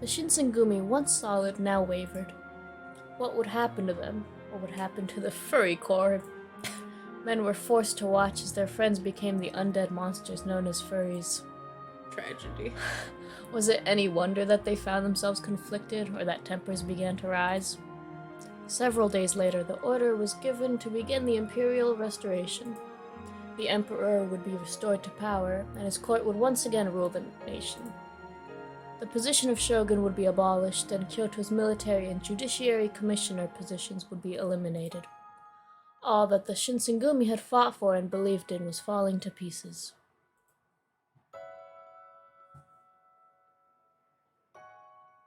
The Shinsengumi, once solid, now wavered. What would happen to them? What would happen to the furry corps? Men were forced to watch as their friends became the undead monsters known as furries. Tragedy. Was it any wonder that they found themselves conflicted, or that tempers began to rise? Several days later, the order was given to begin the imperial restoration. The emperor would be restored to power, and his court would once again rule the nation. The position of shogun would be abolished, and Kyoto's military and judiciary commissioner positions would be eliminated. All that the Shinsengumi had fought for and believed in was falling to pieces.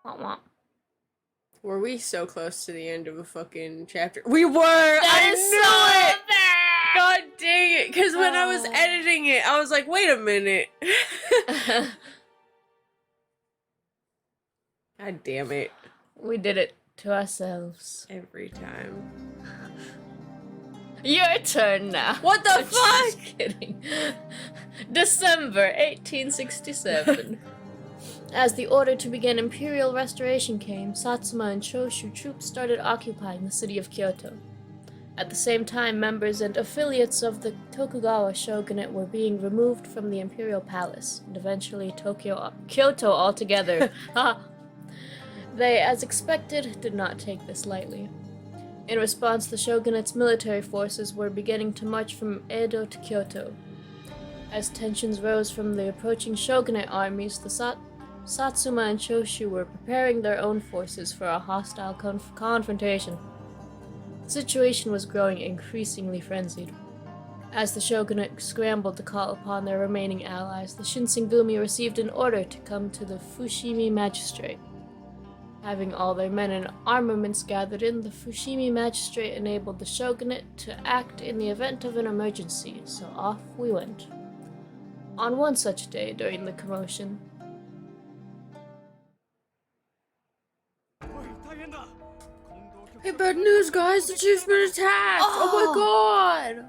Womp womp. Were we so close to the end of a fucking chapter? We were! I knew it! God dang it! Because when I was editing it, I was like, wait a minute. God damn it. We did it to ourselves. Every time. Your turn now. What the fuck? Just kidding. December 1867. As the order to begin imperial restoration came, Satsuma and Choshu troops started occupying the city of Kyoto. At the same time, members and affiliates of the Tokugawa shogunate were being removed from the imperial palace, and eventually Kyoto altogether. They, as expected, did not take this lightly. In response, the shogunate's military forces were beginning to march from Edo to Kyoto. As tensions rose from the approaching shogunate armies, the Satsuma and Choshu were preparing their own forces for a hostile confrontation. The situation was growing increasingly frenzied. As the shogunate scrambled to call upon their remaining allies, the Shinsengumi received an order to come to the Fushimi magistrate. Having all their men and armaments gathered in, the Fushimi magistrate enabled the shogunate to act in the event of an emergency, so off we went. On one such day during the commotion, Hey, bad news, guys! The chief's been attacked! Oh my god!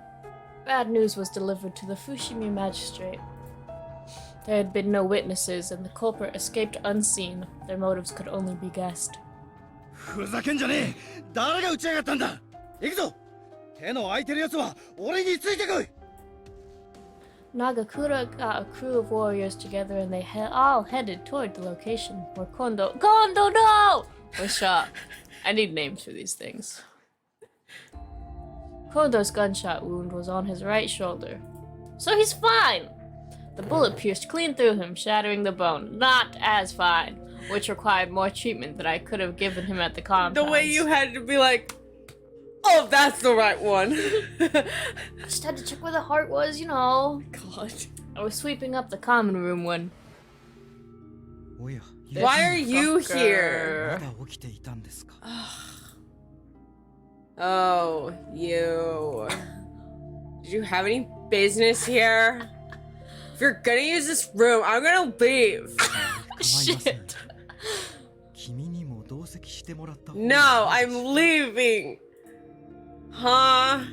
bad news was delivered to the Fushimi magistrate. There had been no witnesses, and the culprit escaped unseen. Their motives could only be guessed. ふざけんじゃねえ誰が撃ちやがったんだ行くぞ手の空いてるやつは俺についてこい Nagakura got a crew of warriors together, and they all headed toward the location where Kondo no! was shot. I need names for these things. Kondo's gunshot wound was on his right shoulder. So he's fine! The bullet pierced clean through him, shattering the bone. Not as fine, which required more treatment than I could have given him at the compound. The way you had to be like, oh, that's the right one. I just had to check where the heart was, you know. God. I was sweeping up the common room when... Why are you here? Oh, you. Did you have any business here? If you're gonna use this room, I'm gonna leave. Shit. No, I'm leaving. Huh?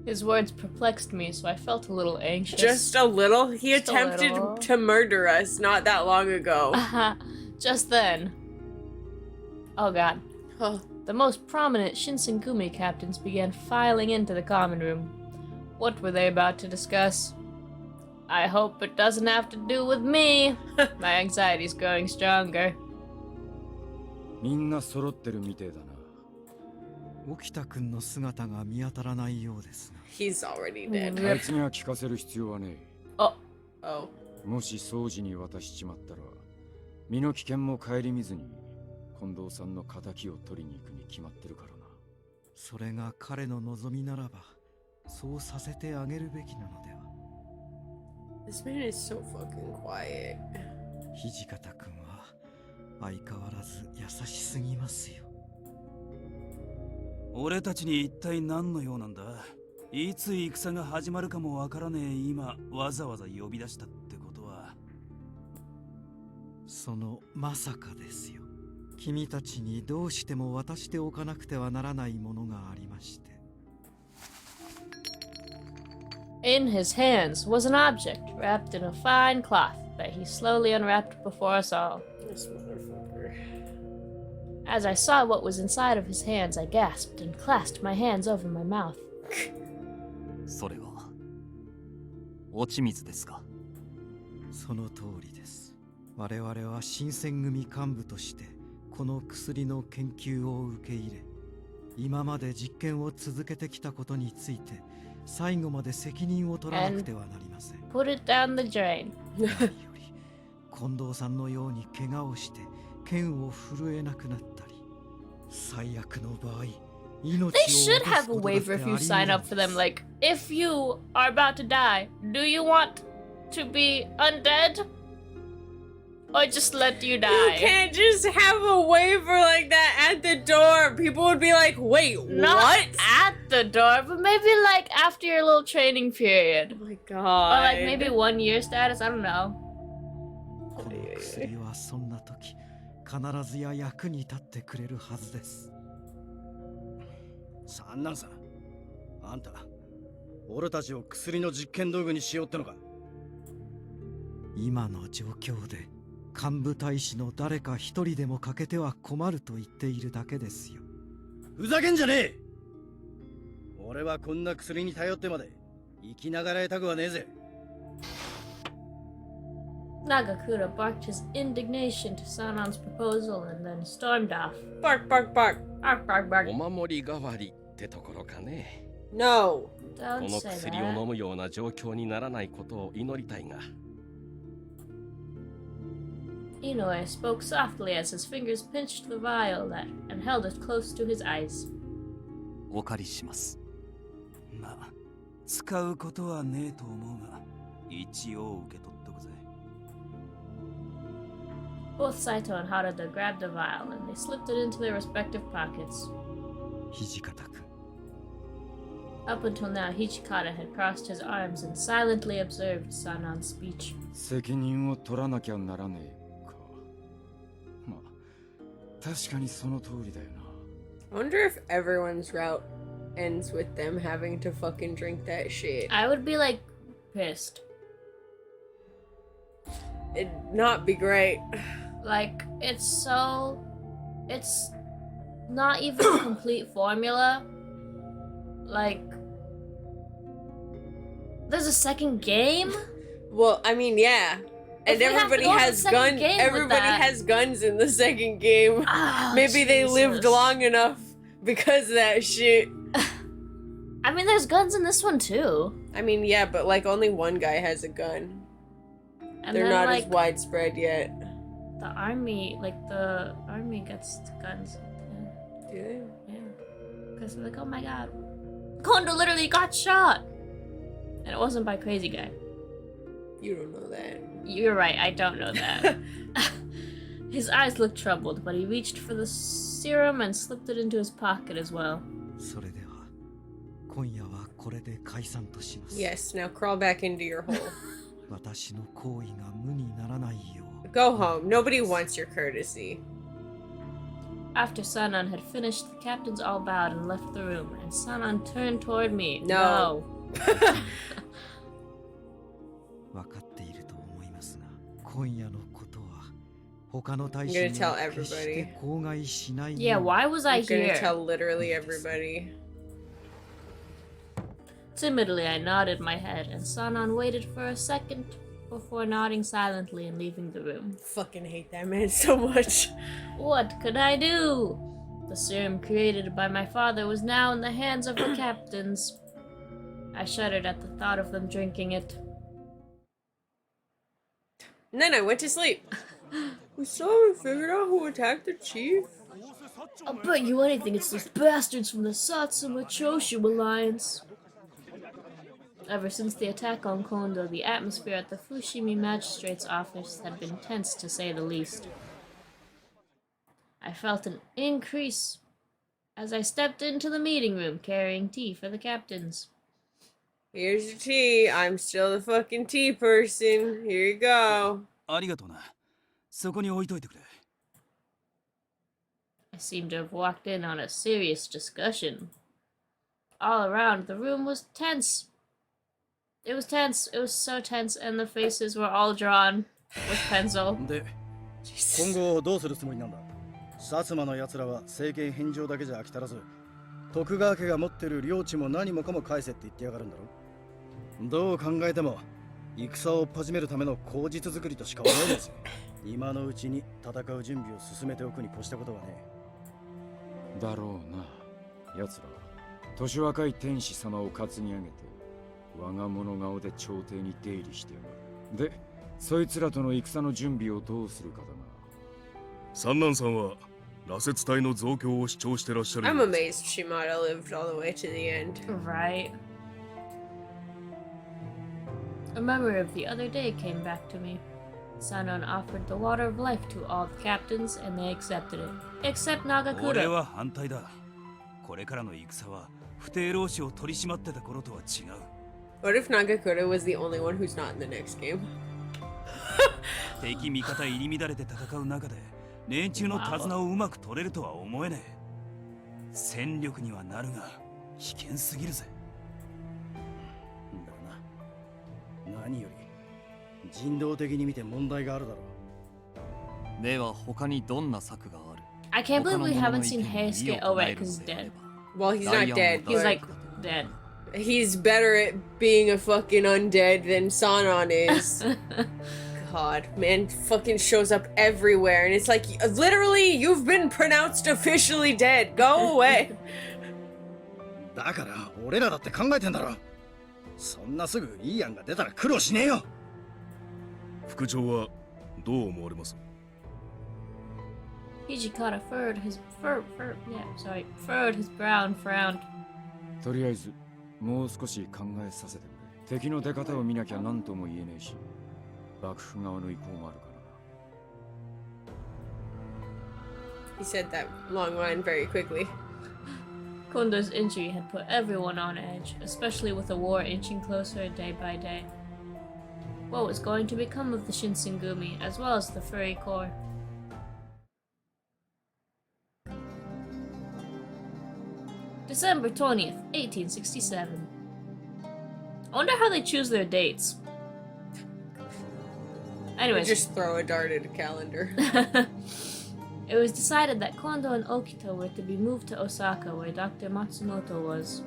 His words perplexed me, so I felt a little anxious. Just a little? He Just attempted little. to murder us not that long ago. Just then. Oh god. Oh. The most prominent Shinsengumi captains began filing into the common room. What were they about to discuss? I hope it doesn't have to do with me. My anxiety's growing stronger. みんな揃ってるみてえだな。沖田君の姿が見当たらないようですが。He's already dead. あいつには聞かせる必要はねえ。Oh. もし掃除に渡しちまったら、身の危険も顧みずに近藤さんの仇を取りに行くに決まってるからな。それが彼の望みならば、そうさせてあげるべきなのでは。This man is so fucking quiet. 土方君は相変わらず優しすぎますよ。俺たちに一体何の用なんだ。いつ戦が始まるかもわからねえ今わざわざ呼び出したってことは。そのまさかですよ。君たちにどうしても渡しておかなくてはならないものがありまして。In his hands was an object wrapped in a fine cloth. that he slowly unwrapped before us all. This motherfucker. As I saw what was inside of his hands, I gasped and clasped my hands over my mouth. それは落ち水ですか？その通りです。我々は新選組幹部としてこの薬の研究を受け入れ、今まで実験を続けてきたことについて最後まで責任を取らなくてはなりません。Put it down the drain. 何より近藤さんのように怪我をして剣を震えなくなったり、最悪の場合 They should have a waiver if you sign up for them. Like, if you are about to die, do you want to be undead? Or just let you die? You can't just have a waiver like that at the door. People would be like, wait, Not what? at the door, but maybe like after your little training period. Oh my Or god. like maybe 1 year status, I don't know. この薬はそんな時必ずや役に立ってくれるはずです。三男さん、あんた俺たちを薬の実験道具にしようってのか？今の状況で幹部大使の誰か一人でも欠けては困ると言っているだけですよ。ふざけんじゃねえ。俺はこんな薬に頼ってまで生きながらえたくはねえぜ。Nagakura barked his indignation to Sanon's proposal and then stormed off. Bark, bark, bark. Bark, bark, bark. お守り代わりってところかね。 No. こ Don't の say 薬を that. 飲むような状況にならないことを祈りたいが。 Inoue spoke softly as his fingers pinched the vial and held it close to his eyes. お借りします。まあ、使うことはねえと思うが、一応受け取っとくぜ。Both Saito and Harada grabbed the vial and they slipped it into their respective pockets. 土方君、 Up until now, Hichikata had crossed his arms and silently observed Sanon's speech. 責任を取らなきゃならねえか。まあ、確かにその通りだよな。I wonder if everyone's route ends with them having to fucking drink that shit. I would be like pissed. It'd not be great. Like, it's not even a complete formula. Like, there's a second game? Well, I mean, yeah. If And we have to everybody go on the has second guns. game with Everybody that- has guns in the second game. Oh, Maybe they lived Jesus. long enough because of that shit. I mean, there's guns in this one too. I mean, yeah, but like only one guy has a gun. And They're then, not like, as widespread yet. the army gets guns. Do they? Yeah. Because they're like, oh my god. Kondo literally got shot! And it wasn't by Crazy Guy. You don't know that. You're right, I don't know that. His eyes looked troubled, but he reached for the serum and slipped it into his pocket as well. それでは今夜はこれで解散とします。 Yes, now crawl back into your hole. 私の行為が無にならないよう。 Go home. Nobody wants your courtesy. After Sanon had finished, the captains all bowed and left the room, and Sanon turned toward me. No. 分かっていると思いますが、今夜のことは他の大 I'm 使 gonna に tell は決して everybody. 口外しない Yeah, よう why was I I'm gonna here? tell literally everybody. Timidly, I nodded my head, and Sanon waited for a second before nodding silently and leaving the room. Fucking hate that man so much. What could I do? The serum created by my father was now in the hands of the captains. I shuddered at the thought of them drinking it. And then I went to sleep. We still haven't figured out who attacked the chief. I'll bet you anything it's those bastards from the Satsuma Choshu Alliance. Ever since the attack on Kondo, the atmosphere at the Fushimi Magistrate's office had been tense to say the least. I felt an increase as I stepped into the meeting room carrying tea for the captains. Here's your tea. I'm still the fucking tea person. Here you go. ありがとうな。そこに置いといてくれ。I seemed to have walked in on a serious discussion. All around, the room was tense. It was tense. It was so tense, and the faces were all drawn. with pencil. で今後どうするつもりなんだ。薩摩の奴らは政権返上だけじゃ飽き足らず、徳川家が持ってる領地も何もかも返せって言ってやがるんだろ。どう考えても戦を始めるための口実作りとしか思えないですよ。今のうちに戦う準備を進めておくに越したことはね。だろうな。奴らは年若い天使様を担ぎ上げて我が物顔で朝廷に出入りしてやがる。でそいつらとの戦の準備をどうするかだな。三男さんは羅刹隊の増強を主張してらっしゃる。 I'm amazed she might have lived all the way to the end. Right. A memory of the other day came back to me. Sanon offered the water of life to all the captains, and they accepted it. Except 俺 Nagakura. は反対だ。これからの戦は不定老子を取り締まってた頃とは違う。 What if Nagakura was the only one who's not in the next game? 敵味方入り乱れて戦う中で連中の手綱をうまく取れるとは思えねえ。戦力にはなるが危険すぎるぜ。だな。何より人道的に見て問題があるだろう。では他にどんな策がある？ I can't believe we 他の haven't 者の seen 意見に Heisuke. 意を Oh, 唱 right, える because の he's であ dead. れば Well, he's not dead. He's but like dead. he's better at being a fucking undead than Sanon is. God, man fucking shows up everywhere, and it's like, literally, you've been pronounced officially dead. Go away. だから俺らだって考えてんだろ。そんなすぐいい案が出たら苦労しねえよ。副長はどう思われます？ Hijikata furrowed his brow and frowned. とりあえずもう少し考えさせてくれ。敵の出方を見なきゃ何とも言えねえし、幕府側の意向もあるからな。 He said that long line very quickly. Kondo's injury had put everyone on edge, especially with the war inching closer day by day. What was going to become of the Shinsengumi, as well as the furry corps? December 20th, 1867. I wonder how they choose their dates. Anyways. Just throw a dart at a calendar. It was decided that Kondo and Okita were to be moved to Osaka, where Dr. Matsumoto was.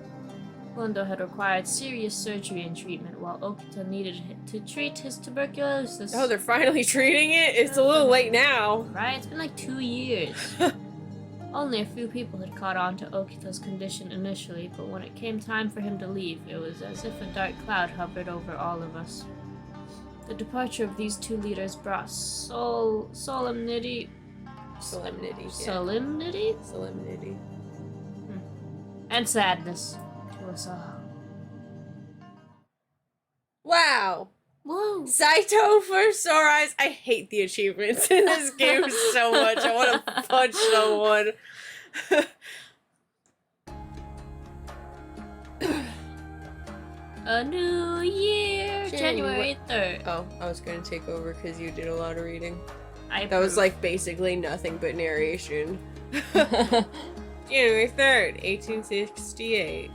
Kondo had required serious surgery and treatment, while Okita needed to treat his tuberculosis. Oh, they're finally treating it? It's a little late now. Right? It's been like 2 years. Only a few people had caught on to Okita's condition initially, but when it came time for him to leave, it was as if a dark cloud hovered over all of us. The departure of these two leaders brought solemnity. Solemnity. Solemnity? Solemnity. And sadness to us all. Wow. Whoa! Saito for sore eyes. I hate the achievements in this game so much. I want to punch someone. A new year, January 3rd. Oh, I was going to take over because you did a lot of reading. That was like basically nothing but narration. January 3rd, 1868.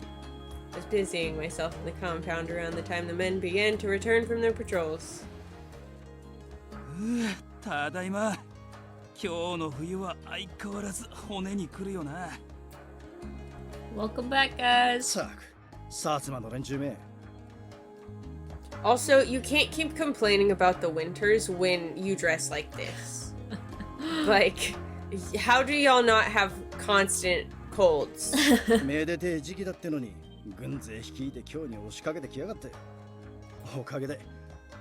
I was busying myself in the compound around the time the men began to return from their patrols. ただいま。今日の冬は相変わらず骨にくるよな。Welcome back, guys. さあ、薩摩の連中め。 Also, you can't keep complaining about the winters when you dress like this. Like, how do y'all not have constant colds? めでてえ時期だってのに、軍勢率いて今日に押しかけてきやがって。おかげで、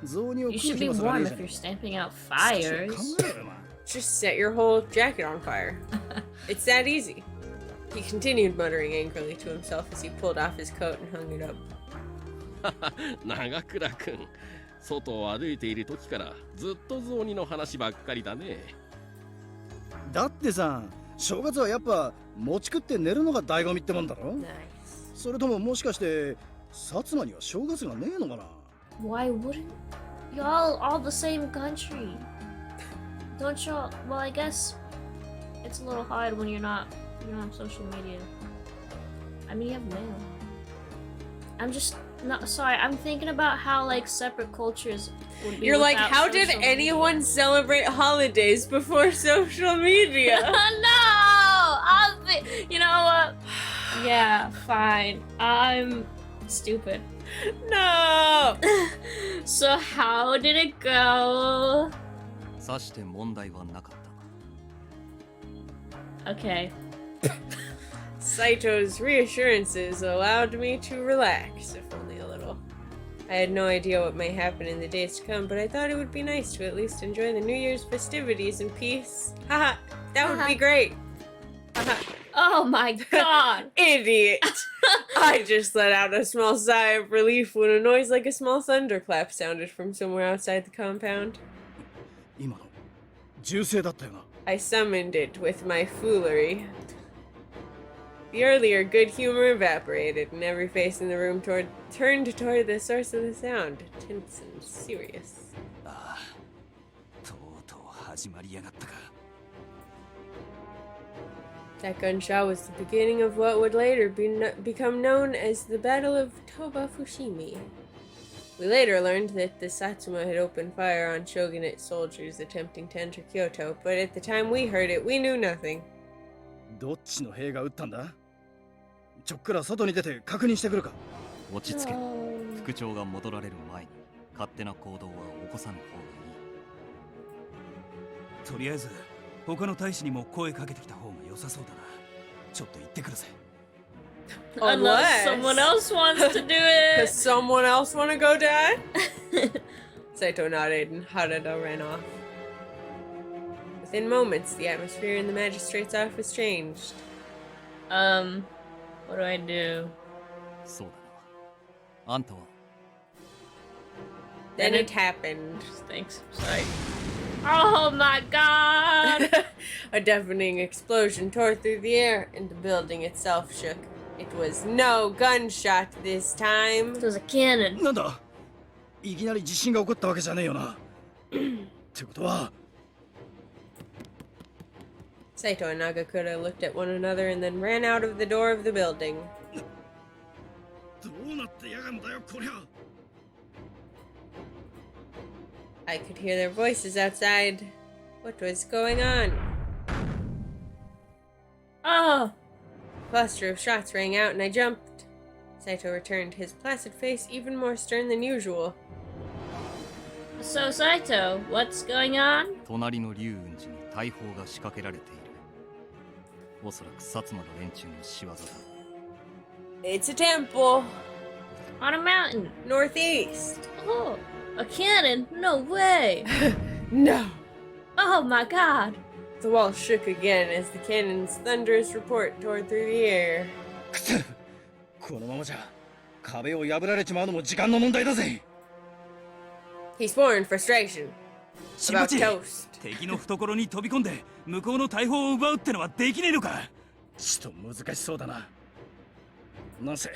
雑煮を You 食う should 暇 be すらね warm えじゃ if ね you're stamping out え。少し fires. 考えろよな。 Just set your whole jacket on fire. It's that easy. He continued muttering angrily to himself as he pulled off his coat and hung it up. 長倉くん、外を歩いている時からずっと雑煮の話ばっかりだね。だってさ、正月はやっぱ餅食って寝るのが醍醐味ってもんだろ。 Nice. それとももしかして薩摩には正月がねえのかな。 Why wouldn't y'all all the same country? Don't y'all? Well, I guess it's a little hard when you don't have social media. I mean, you have mail. I'm just No, sorry, I'm thinking about how like separate cultures would be. You're like, without how did social anyone celebrate holidays before social media. media? You know what? Yeah, fine. I'm stupid. No! So how did it go? さして問題はなかった Okay. Saito's reassurances allowed me to relax, if only a little. I had no idea what may happen in the days to come, but I thought it would be nice to at least enjoy the New Year's festivities in peace. Haha, that would be great. Haha. Oh my god. Idiot! I just let out a small sigh of relief when a noise like a small thunderclap sounded from somewhere outside the compound. 今の銃声だったよな。 I summoned it with my foolery. The earlier good humor evaporated, and every face in the room turned toward the source of the sound, tense and serious. ああ、とうとう始まりやがったか。 That gunshot was the beginning of what would later become known as the Battle of Toba Fushimi. We later learned that the Satsuma had opened fire on shogunate soldiers attempting to enter Kyoto, but at the time we heard it, we knew nothing. どっちの兵が撃ったんだ？ちょっくら外に出て確認してくるか。落ち着け副長が戻られる前に勝手な行動は起こさぬ方がいいとりあえず他の大使にも声かけてきた方が良さそうだな。ちょっと行ってくるぜ。 Unless someone else wants to do Does it. someone else want to go die? Saito nodded and Harada ran off. Within moments, the atmosphere in the magistrate's office changed. What do I do? そうだなあんたは Then it happened. Thanks. Sorry. Oh my god! A deafening explosion tore through the air, and the building itself shook. It was no gunshot this time. It was a cannon. なんだ？いきなり地震が起こったわけじゃねえよな。ってことは。 Saito and Nagakura looked at one another and then ran out of the door of the building. どうなってやがんだよこりゃ。 I could hear their voices outside. What was going on? Oh! A cluster of shots rang out and I jumped. Saito returned, his placid face even more stern than usual. So Saito, what's going on? 隣の龍雲寺に大砲が仕掛けられているおそらく薩摩の連中の仕業だ It's a temple. On a mountain. Northeast. Oh, a cannon? No way! No. Oh my god! The wall shook again as the cannon's thunderous report tore through the air. このままじゃ壁を破られちまうのも時間の問題だぜ。 He swore in frustration. 新八 About toast. 敵の懐に飛び込んで向こうの大砲を奪うってのはできねえのか。ちと難しそうだな。なんせ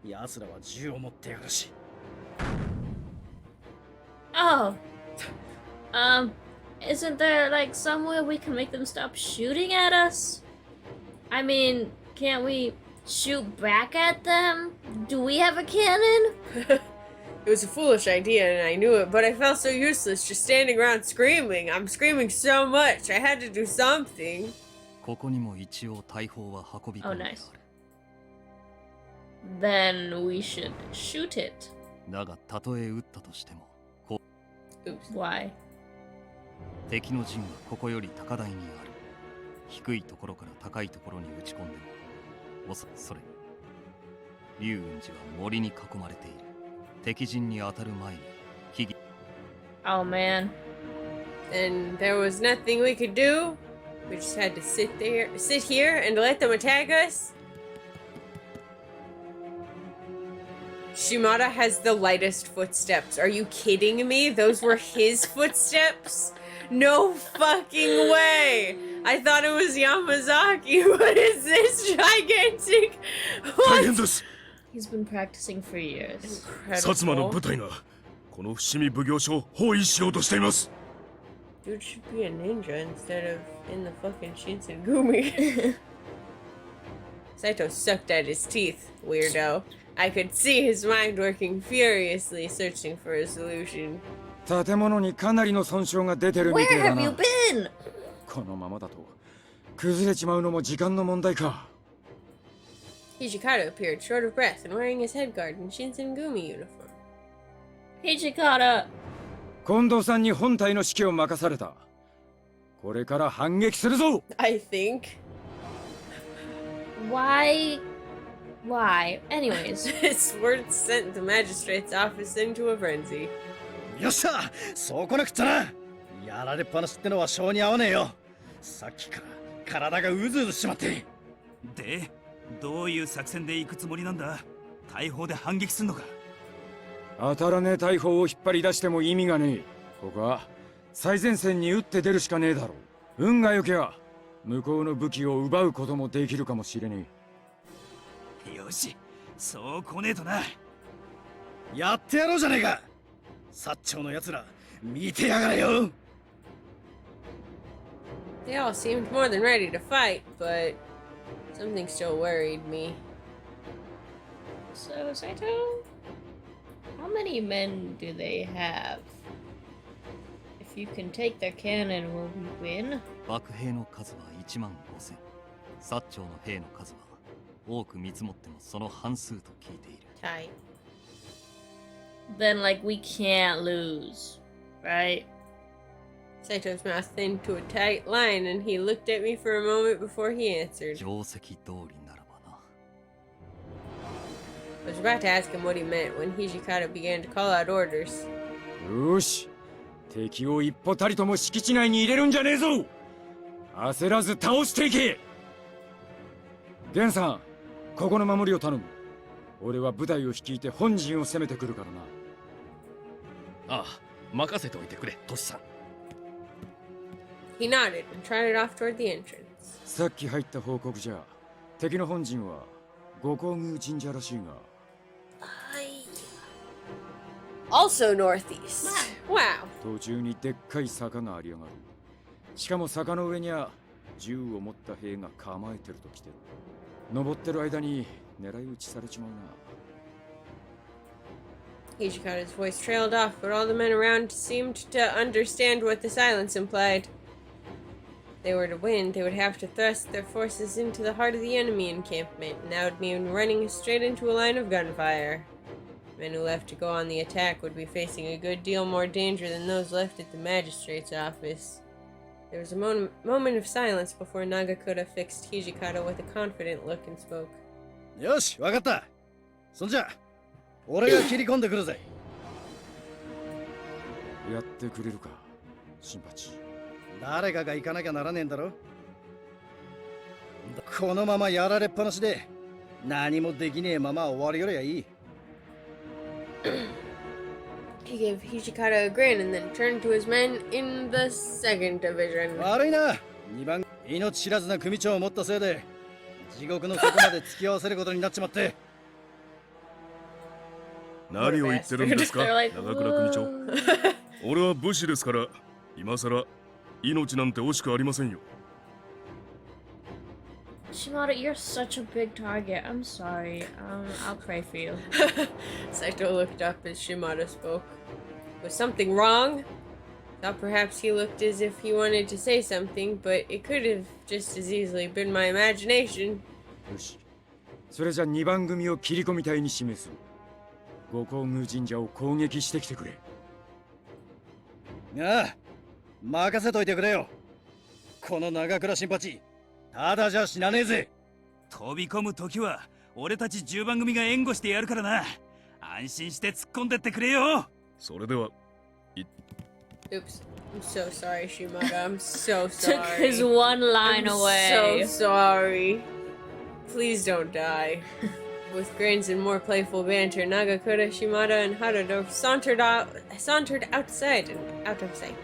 奴らは銃を持ってやるし。 Oh. Isn't there like somewhere we can make them stop shooting at us? I mean, can't we shoot back at them? Do we have a cannon? It was a foolish idea and I knew it, but I felt so useless just standing around screaming. I'm screaming so much. I had to do something. ここにも一応大砲は運び込んである Oh, nice. Then we should shoot it. だがたとえ撃ったとしても Oops. Why? 敵の陣はここより高台にある低いところから高いところに撃ち込んでもそれに龍雲寺は森に囲まれている敵陣に当たる前に木々 Oh man. And there was nothing we could do. We just had to sit here and let them attack us. Shimada has the lightest footsteps. Are you kidding me? Those were his footsteps? No fucking way! I thought it was Yamazaki. What is this gigantic? 大変 What? です。 He's been practicing for years. 薩摩の Incredible. 部隊がこの伏見奉行所を包囲しようとしています。 Dude should be a ninja instead of in the fucking Shinsengumi. Saito sucked at his teeth, weirdo. I could see his mind working furiously, searching for a solution. 建物にかなりの損傷が出てるみたい Where だ have you な。 been? このままだと崩れちまうのも時間の問題か。 Hijikata appeared short of breath and wearing his headguard and Shinsengumi uniform. Hijikata. 近藤さんに本体の指揮を任された。これから反撃するぞ。 I think. Why? Anyways. His words sent the magistrate's office into a frenzy. よっしゃ、そうこなくっちゃな。やられっぱなしってのは性に合わねえよ。さっきから体がうずうずしちまって。で、どういう作戦で行くつもりなんだ？大砲で反撃すんのか？当たらねえ大砲を引っ張り出しても意味がねえ。ここは最前線に打って出るしかねえだろう。運が良けば向こうの武器を奪うこともできるかもしれねよし、そう来ねえとな。やってやろうじゃねえか。薩長のやつら見てやがれよ。 They all seemed more than ready to fight, but something still worried me. So, Saito? How many men do they have? If you can take their cannon, will we win? 幕兵の数は1万5000。薩長の兵の数は多く見積もってもその半数と聞いている。 Tight. Then, like, we can't lose, right? Saito's mouth thinned to a tight line, and he looked at me for a moment before he answered. 定石通りならばな。 I was about to ask him what he meant when Hijikata began to call out orders. え。よし、敵を一歩たりとも敷地内に入れるんじゃねえぞ。焦らず倒していけ。ゲンさん、ここの守りを頼む。俺は部隊を率いて本陣を攻めてくるからな。ああ、任せておいてくれ、トシさん。 He nodded and trotted off toward the entrance. さっき入った報告じゃ、敵の本陣は五光宮神社らしいが。Also northeast. Wow. 途中にでっかい坂がありやがる。しかも坂の上には銃を持った兵が構えてると来てる。登ってる間に狙い撃ちされちまうな。 Hijikata's voice trailed off, but all the men around seemed to understand what the silence implied. If they were to win, they would have to thrust their forces into the heart of the enemy encampment, and that would mean running straight into a line of gunfire. Men who left to go on the attack would be facing a good deal more danger than those left at the magistrate's office. There was a moment of silence before Nagakura fixed Hijikata with a confident look and spoke. よし、わかった。そんじゃ、俺が切り込んでくるぜ。やってくれるか、新八。誰かが行かなきゃならねえんだろ。このままやられっぱなしで何もできねえまま終わりよりゃいい。He gave Hijikata a grin and then turned to his men in the second division. 悪いな。2番命知らずな組長を持ったせいで地獄の底まで突き合わせることになっちまって。何を言ってるんですか、 They're like, 長倉組長。俺は武士ですから、今さら命なんて惜しくありませんよ。 Shimada, you're such a big target. I'm sorry. I'll pray for you. Saito looked up as Shimada spoke. Was something wrong? Thought perhaps he looked as if he wanted to say something, but it could have just as easily been my imagination. よし、それじゃ2番組を切り込み隊に示す。五光宮神社を攻撃してきてくれ。ああ、任せといてくれよ。この長倉新八、ただじゃ死なねえぜ。飛び込む時は俺たち10番組が援護してやるからな。安心して突っ込んでってくれよ。それでは、Oops. I'm so sorry, Shimada. I'm so Took sorry. his one line I'm away. so sorry. Please don't die. With grins and more playful banter, Nagakura, Shimada, and Haruto sauntered outside and out of sight.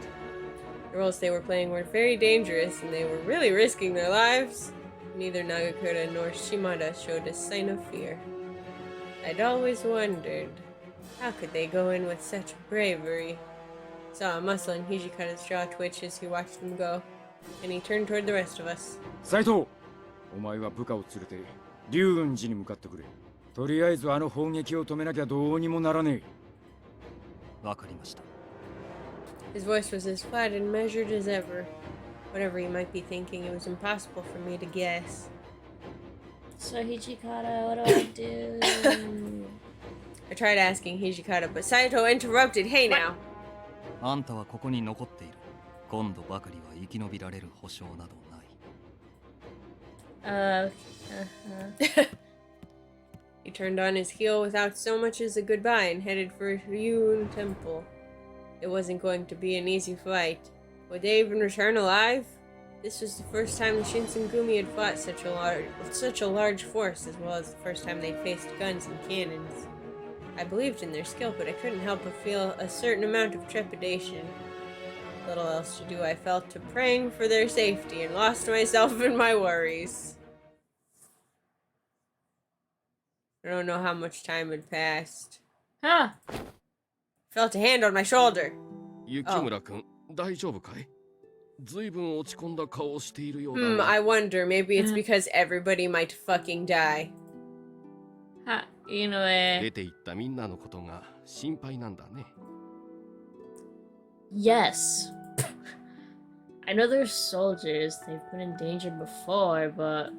The roles they were playing were very dangerous, and they were really risking their lives. Neither Nagakura nor Shimada showed a sign of fear. I'd always wondered, how could they go in with such bravery? Saw a muscle in Hijikata's jaw twitch as he watched them go, and he turned toward the rest of us. 斉藤、お前は部下を連れて龍雲寺に向かってくれ。とりあえずあの砲撃を止めなきゃどうにもならねえ。わかりました。 His voice was as flat and measured as ever. Whatever you might be thinking, it was impossible for me to guess. So Hijikata, what do I do? I tried asking Hijikata, but Saito interrupted. Hey now. あんたはここに残っている。今度ばかりは生き延びられる保証などない。He turned on his heel without so much as a goodbye and headed for Ryun Temple. It wasn't going to be an easy fight. Would they even return alive? This was the first time the Shinsengumi had fought with such a large force, as well as the first time they faced guns and cannons. I believed in their skill, but I couldn't help but feel a certain amount of trepidation. Little else to do, I fell to praying for their safety and lost myself in my worries. I don't know how much time had passed. Huh. Felt a hand on my shoulder. 雪村君、大丈夫かい？ずいぶん落ち込んだ顔をしているようだな。I wonder, maybe it's because everybody might fucking die. は、いいのえ。出て行ったみんなのことが心配なんだね。Yes. I know they're soldiers. They've been in danger before, but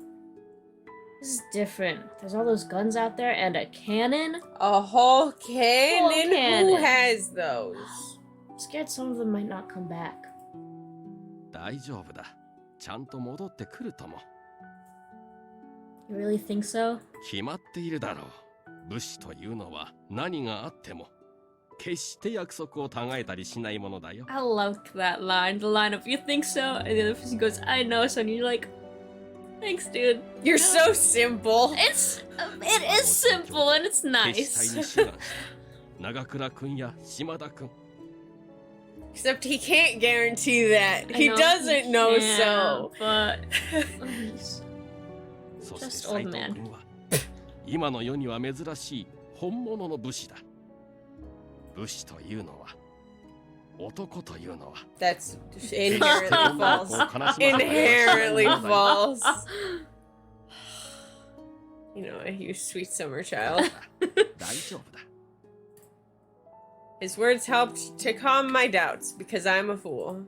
this is different. There's all those guns out there and a cannon. A whole cannon? Who cannon. has those? I'm scared some of them might not come back. 大丈夫だ。ちゃんと戻ってくるとも。You really think so? 決まっているだろう。武士というのは何があっても決して約束をたがえたりしないものだよ。I loved that line. The line of "You think so?" and the other person goes, "I know so," and you're like, "Thanks, dude." You're so simple. It is simple and it's 決 nice. 死に志願した長倉君や島田君。Except he can't guarantee that. I He know doesn't he know can't, so. But he's そして Just 斎 old 藤 man. 君は今の世には珍しい本物の武士だ。武士というのは男というのは That's 決 inherently して女の false. 子を悲しませない Inherently ものだよ false. You know, you sweet summer child. 大丈夫だ。 His words helped to calm my doubts because I'm a fool.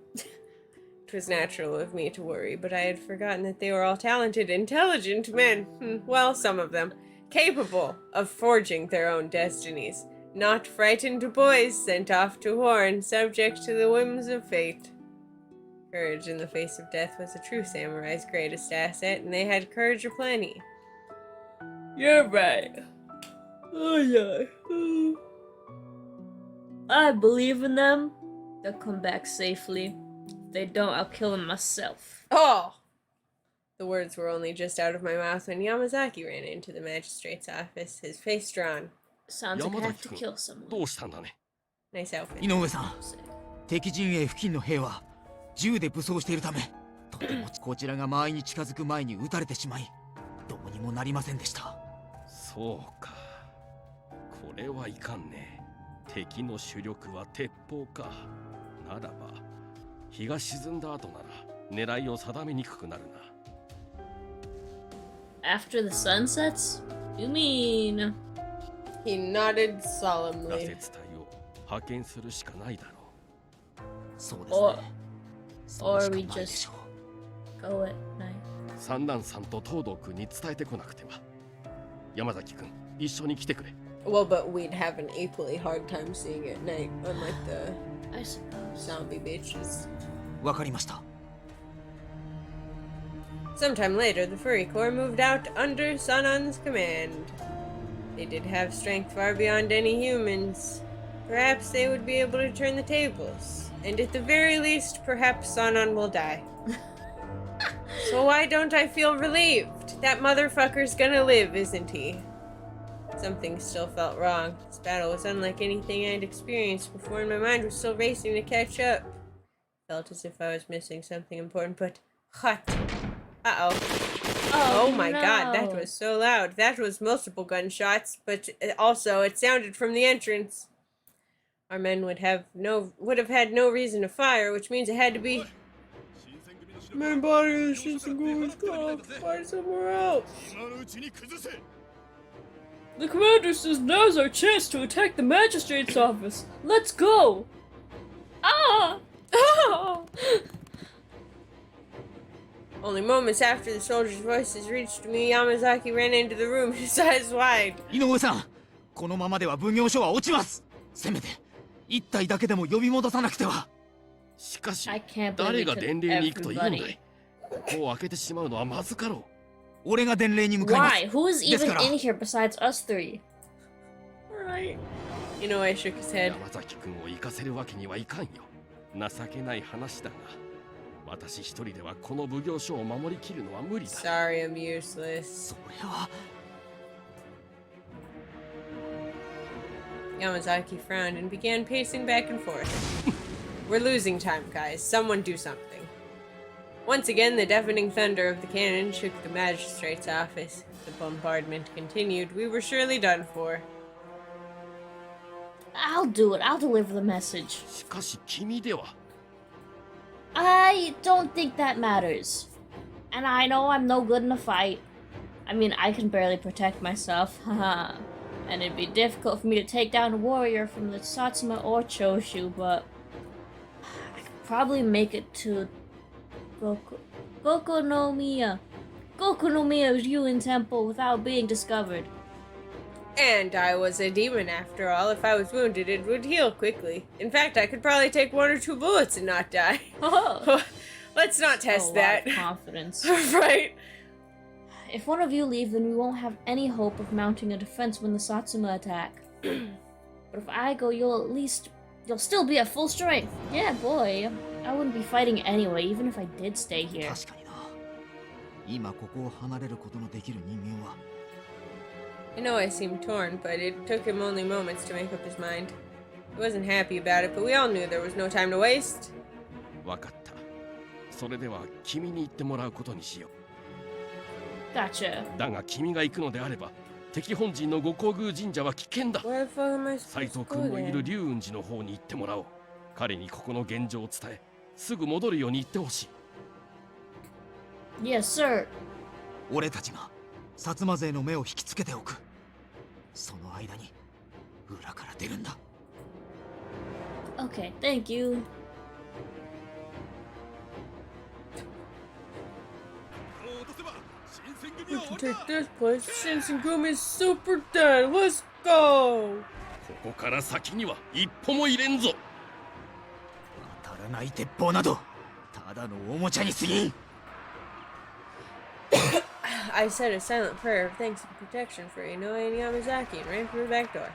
It was natural of me to worry, but I had forgotten that they were all talented, intelligent men. Well, some of them. Capable of forging their own destinies. Not frightened boys sent off to war and subject to the whims of fate. Courage in the face of death was a true samurai's greatest asset, and they had courage aplenty. You're right. Oh yeah. I believe in them. They'll come back safely. If they don't, I'll kill them myself. Oh! The words were only just out of my mouth when Yamazaki ran into the magistrate's office, his face drawn. Sounds like I have to 山崎 kill 君 someone. どうしたんだね。 Nice outfit. 井上さん、敵陣営付近の兵は銃で武装しているため、とてもこちらが間合いに近づく前に撃たれてしまい、どうにもなりませんでした。そうか。これはいかんね。敵の主力は鉄砲か。ならば日が沈んだ後なら狙いを定めにくくなるな。 After the sun sets? You mean? He nodded 羅 solemnly. 刹隊を派遣するしかないだろそうです Or ね。それしか we ないでし just ょう。 go at night? う。三男さんと東堂君に伝えてこなくては。山崎君、一緒に来てくれ。 Well, but we'd have an equally hard time seeing at night, unlike the I suppose. zombie bitches. わかりました。 Sometime later, the Furry Corps moved out under Sanon's command. They did have strength far beyond any humans. Perhaps they would be able to turn the tables. And at the very least, perhaps Sanon will die. So why don't I feel relieved? That motherfucker's gonna live, isn't he? Something still felt wrong. This battle was unlike anything I'd experienced before, and my mind was still racing to catch up. Felt as if I was missing something important, but hot. Uh-oh. Oh my god, that was so loud. That was multiple gunshots, but also it sounded from the entrance. Our men would have had no reason to fire, which means it had to be main body of the Shinsengumi was cut off. Fight somewhere else. The commander says now's our chance to attack the magistrate's office. Let's go! Ah! Ah! Only moments after the soldier's voices reached me, Yamazaki ran into the room, his eyes wide. 井上さん、このままでは奉行所は落ちます。せめて一体だけでも呼び戻さなくては。しかし I can't believe 誰 it が took 伝令に行くというんだ everybody. い。ここを開けてしまうのはまずかろ俺が伝令に向かいます。 Why? Who is です even から in here besides us three? Right. Inoue shook his う。 head. 山崎君を行かせるわけにはいかんよ。情けない話だが、私一人ではこの奉行所を守りきるのは無理だ。 Sorry, I'm useless. それは。 Yamazaki frowned and began pacing back and forth. We're losing time, guys. Someone do something. Once again, the deafening thunder of the cannon shook the magistrate's office. The bombardment continued. We were surely done for. I'll do it. I'll deliver the message. しかし君では。 I don't think that matters. And I know I'm no good in a fight. I mean, I can barely protect myself, haha. And it'd be difficult for me to take down a warrior from the Satsuma or Choshu, but I could probably make it to Gokunomiya Ryuin Temple without being discovered. And I was a demon after all. If I was wounded, it would heal quickly. In fact, I could probably take 1 or 2 bullets and not die. Oh, Let's not a test lot that. of confidence. Right? If one of you leave, then we won't have any hope of mounting a defense when the Satsuma attack. But if I go, you'll still be at full strength. Yeah, boy. I wouldn't be fighting anyway, even if I did stay here. 確かにな。今ここを離れることのできる人間は。 I know I seemed torn, but it took him only moments to make up his mind. He wasn't happy about it, but we all knew there was no time to waste. わかった。それでは君に行ってもらうことにしよ Gotcha. う。だが君が行くのであれば、敵本陣の五香宮神社は危険だ。 Where the fuck am I 斎 supposed 藤 to go 君のいる there? 龍雲寺の方に行ってもらおう。彼にここの現状を伝え、すぐ戻るように言ってほしい。 Yes, sir. 俺たちが薩摩勢の目を引きつけておく。その間に裏から出るんだ。 Okay, thank you. We can take this place. Shinsengumi is super dead. Let's go! ここから先には一歩も入れんぞ。当たらない鉄砲などただのおもちゃに過ぎん。 I said a silent prayer of thanks and protection for Inoue and Yamazaki and ran for the back door.